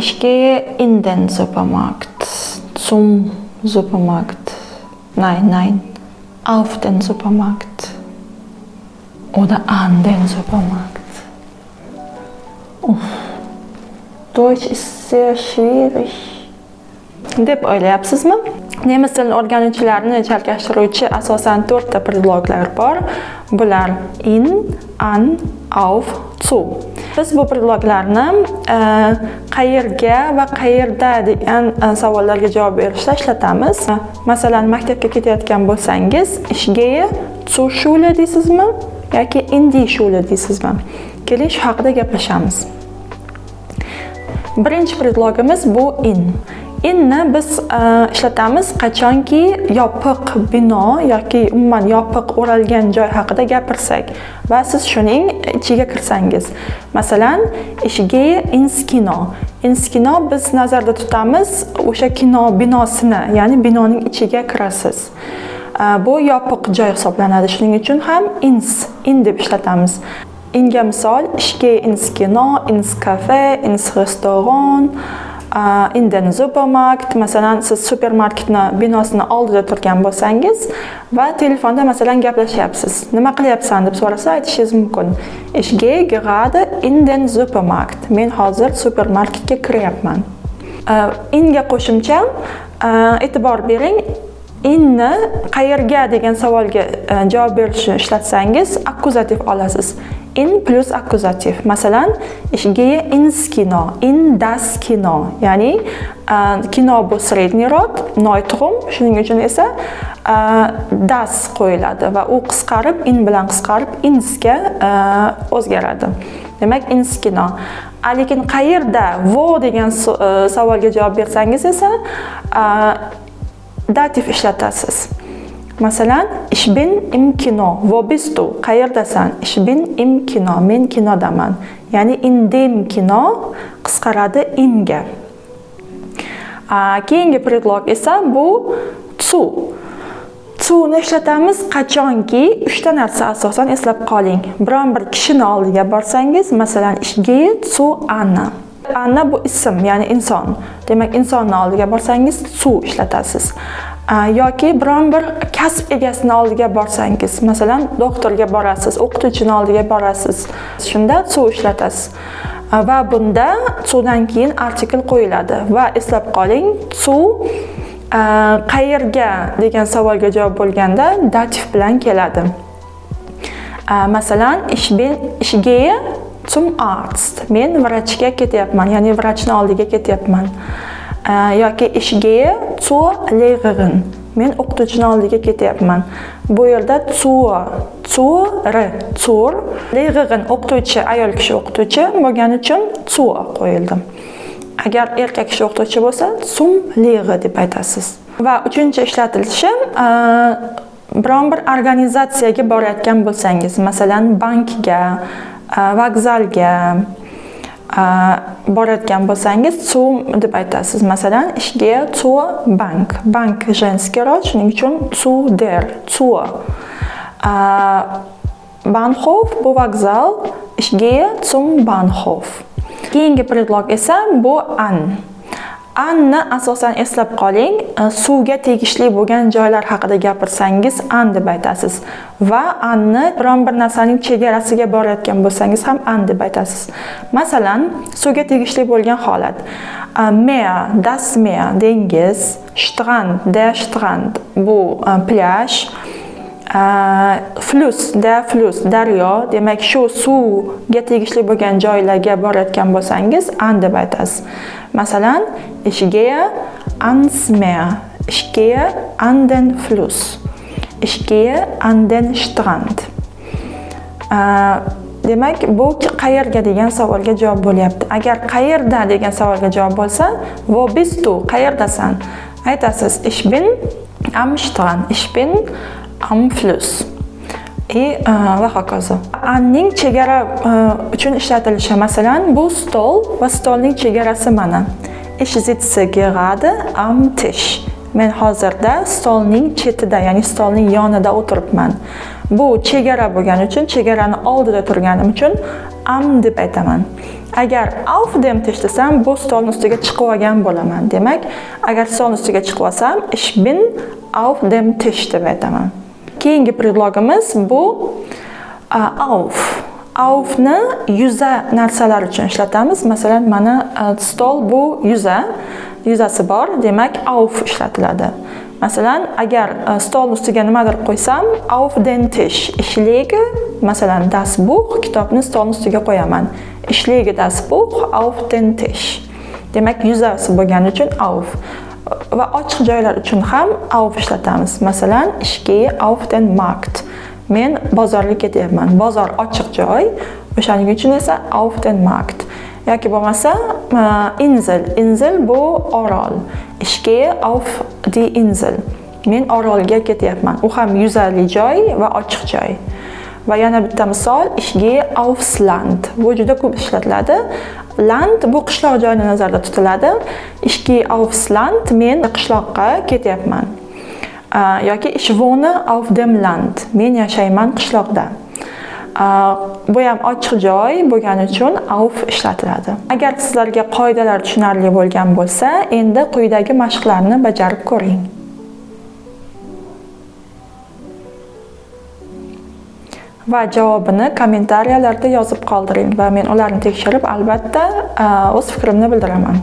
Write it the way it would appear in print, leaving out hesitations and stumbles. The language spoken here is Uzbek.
Ich gehe in den Supermarkt. Zum Supermarkt. Nein. Auf den Supermarkt. Oder an den Supermarkt. Deutsch ist sehr schwierig. deb o'ylayapsizmi? Nemis tilini o'rganuvchilarni chalkashtiruvchi asosan 4 ta predloglar bor. Bular in, an, auf, zu. Biz bu predloglarni qayerga va qayerda degan savollarga javob berishda ishlatamiz. Masalan, maktabga ketayotgan bo'lsangiz, ich gehe zur Schule deysizmi yoki in die Schule deysizmi? Keling shu haqida gaplashamiz. Birinchi predlogimiz bu in. Inni biz ishlatamiz qachonki yopiq bino yoki umuman yopiq o'ralgan joy haqida gapirsak va siz shuning ichiga kirsangiz. Masalan, ich gehe ins Kino. Ins Kino biz nazarda tutamiz o'sha kino binosini, ya'ni binoning ichiga kirasiz. Bu yopiq joy hisoblanadi. Shuning uchun ham in deb ishlatamiz. Inga misol, ich gehe ins Kino, ins Café, ins Restaurant, in den Supermarkt. Masalan, siz supermarketni binosini oldida turgan bo'lsangiz va telefonda masalan gaplashyapsiz. Nima qilyapsan deb so'rasa aytishingiz mumkin. Ich gehe gerade in den Supermarkt. Men hozir supermarketga kiryapman. Inga qo'shimcha e'tibor bering. Inni qayerga degan savolga javob berishni ishlatsangiz akkuzativ olasiz. In plus akkuzativ. Masalan, ich gehe ins Kino, in das Kino. Ya'ni kino bu sredniy rod, neutrum, shuning uchun esa das qo'yiladi va u qisqarib in bilan qisqarib insga o'zgaradi. Demak, ins Kino. Lekin qayerda wo degan savolga javob bersangiz esa dativ ishlatasiz. Masalan, ich bin im Kino. Wo bist du? Qayerdasan? Ich bin im Kino. Men kinodaman. Ya'ni in dem Kino qisqaradi imga. Keyingi predlog esa bu zu. Zuni ishlatamiz qachonki 3 ta narsa asosan eslab qoling. Biron bir kishini oldiga borsangiz, masalan, ich gehe zu Anna. Anna bu ism, ya'ni inson. Demak, insonni oldiga borsangiz zu ishlatasiz. Yoki biron bir kasb egasini oldiga borsangiz, masalan, doktorga borasiz, o'qituvchini oldiga borasiz. Shunda zu ishlatasiz. Va bunda zudan keyin artikl qo'yiladi va eslab qoling, zu qayerga degan savolga javob bo'lganda dativ bilan keladi. Masalan, ich gehe zum Arzt. Men vrachga ketyapman, ya'ni vrachni oldiga ketyapman. Yoki ich gehe zur Lehrerin. Men o'qituvchini oldiga ketyapman. Bu yerda zur, Lehrerin o'qituvchi, ayol kishi o'qituvchi bo'lgani uchun zur qo'yildi. Agar erkak kishi o'qituvchi bo'lsa, zum Lehrer deb aytasiz. Va uchinchi ishlatilishi biron bir organizatsiyaga borayotgan bo'lsangiz, masalan, bankga, vokzalga borayotgan bo'lsangiz, zu deb aytasiz. Masalan, ich gehe zur Bank. Bank женский rod, shuning uchun zu der, zur. Bahnhof bu vokzal, ich gehe zum Bahnhof. Keyingi predlog esa bu an. Anni asosan eslab qoling, suvga tegishli bo'lgan joylar haqida gapirsangiz an deb aytasiz va anni biron bir narsaning chegarasiga borayotgan bo'lsangiz ham an deb aytasiz. Masalan, suvga tegishli bo'lgan holat. Meer, das Meer, dengiz, Strand, der Strand, bu plyaj, Fluss, der Fluss, daryo, demak shu suvga tegishli bo'lgan joylarga borayotgan bo'lsangiz an deb aytasiz. Masalan, ich gehe ans Meer, ich gehe an den Fluss, ich gehe an den Strand. Demak, bu qayerga degan savolga javob bo'lyapti. Agar qayerda degan savolga javob bo'lsa, wo bist du? Qayerdasan? Aytasiz, ich bin am Strand, ich bin am Fluss. Va hokazo. Anning chegara uchun ishlatilishi, masalan, bu stol va stolning chegarasi mana. Ich sitze gerade am Tisch. Men hozirda stolning chetida, ya'ni stolning yonida o'tiribman. Bu chegara bo'lgani uchun, chegarani oldida turganim uchun am deb aytaman. Agar auf dem Tisch desam, bu stolning ustiga chiqib olgan bo'laman. Demak, agar stolning ustiga chiqib olsam, ich bin auf dem Tisch deb aytaman. Keyingi predlogimiz bu auf. Aufni yuza narsalar uchun ishlatamiz. Masalan, mana stol bu yuzasi bor, demak auf ishlatiladi. Masalan, agar stol ustiga nimadir qo'ysam, auf den Tisch. Ich lege, masalan, das Buch, kitobni stol ustiga qo'yaman. Ich lege das Buch auf den Tisch. Demak, yuzasi bo'lgani uchun auf. Va ochiq joylar uchun ham auf ishlatamiz. Masalan, ich gehe auf den Markt. Men bozorga ketyapman. Bozor ochiq joy. O'shaning uchun esa auf den Markt. Yoki bo'lmasa, Insel. Insel bu orol. Ich gehe auf die Insel. Men orolga ketyapman. U ham yuzali joy va ochiq joy. Va yana bitta misol, ich gehe aufs Land. Bu juda ko'p ishlatiladi. Land bu qishloq joyini nazarda tutiladi. Ich gehe aufs Land, men qishloqqa ketyapman. Yoki ich wohne auf dem Land. Men yashayman qishloqda. Bu ham ochiq joy bo'lgani uchun auf ishlatiladi. Agar sizlarga qoidalar tushunarli bo'lgan bo'lsa, endi quyidagi mashqlarni bajarib ko'ring. Va javobini kommentariyalarda yozib qoldiring va men ularni tekshirib albatta o'z fikrimni bildiraman.